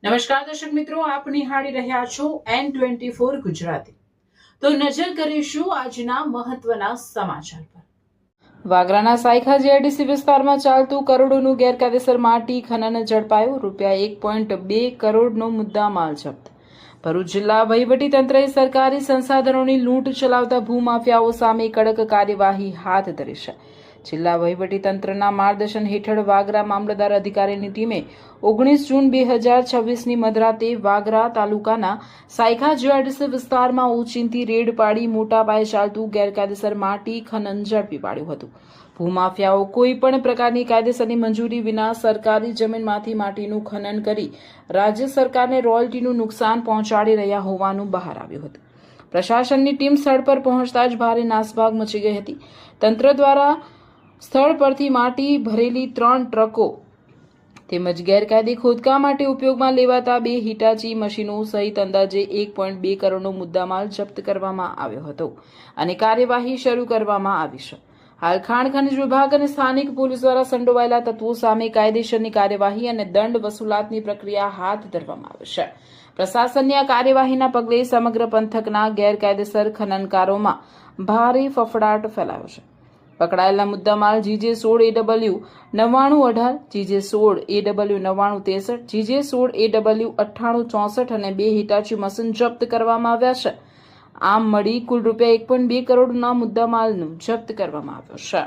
નમસ્કાર દર્શક મિત્રો, આપ નિહાળી રહ્યા છો N24 ગુજરાતી। તો નજર કરીશું આજના મહત્વના સમાચાર પર। વાગરાના સાયખા જીઆઈડીસી વિસ્તારમાં ચાલતું કરોડોનું ગેરકાયદેસર માટી ખનન ઝડપાયું। ₹1.2 કરોડનો મુદ્દામાલ જપ્ત। ભરૂચ જિલ્લા વહીવટીતંત્રએ સરકારી સંસાધનોની લૂંટ ચલાવતા ભૂમાફિયાઓ સામે કડક કાર્યવાહી હાથ ધરી છે। જિલ્લા વહીવટીતંત્રના માર્ગદર્શન હેઠળ વાગરા મામલતદાર અધિકારીની ટીમે 19 જૂન 2026ની મધરાતે વાગરા તાલુકાના સાયખા જીઆઈડીસી વિસ્તારમાં ઓચિંતી રેડ પાડી મોટા પાયે ચાલતું ગેરકાયદેસર માટી ખનન ઝડપી પાડ્યું હતું। ભૂમાફિયાઓ કોઈપણ પ્રકારની કાયદેસરની મંજૂરી વિના સરકારી જમીનમાંથી માટીનું ખનન કરી રાજ્ય સરકારને રોયલ્ટીનું નુકસાન પહોંચાડી રહ્યા હોવાનું બહાર આવ્યું હતું। પ્રશાસનની ટીમ સ્થળ પર પહોંચતા જ ભારે નાસભાગ મચી ગઈ હતી। તંત્ર દ્વારા સ્થળ પરથી માટી ભરેલી 3 ટ્રકો તેમજ ગેરકાયદે ખોદકામ માટે ઉપયોગમાં લેવાતા 2 હિટાચી મશીનો સહિત અંદાજે 1.2 કરોડનો મુદ્દામાલ જપ્ત કરવામાં આવ્યો હતો અને કાર્યવાહી શરૂ કરવામાં આવી છે। હાલ ખાણ ખનિજ વિભાગ અને સ્થાનિક પોલીસ દ્વારા સંડોવાયેલા તત્વો સામે કાયદેસરની કાર્યવાહી અને દંડ વસૂલાતની પ્રક્રિયા હાથ ધરવામાં આવી છે। પ્રશાસનની આ કાર્યવાહીના પગલે સમગ્ર પંથકના ગેરકાયદેસર ખનનકારોમાં ભારે ફફડાટ ફેલાયો છે। પકડાયેલા મુદ્દામાલ GJ16AW 9918, GJ16AW 9963, GJ16AW 9864 અને 2 હિટાચી મશીન જપ્ત કરવામાં આવ્યા છે। આમ મળી કુલ ₹1.2 કરોડના મુદ્દામાલનું જપ્ત કરવામાં આવ્યો છે।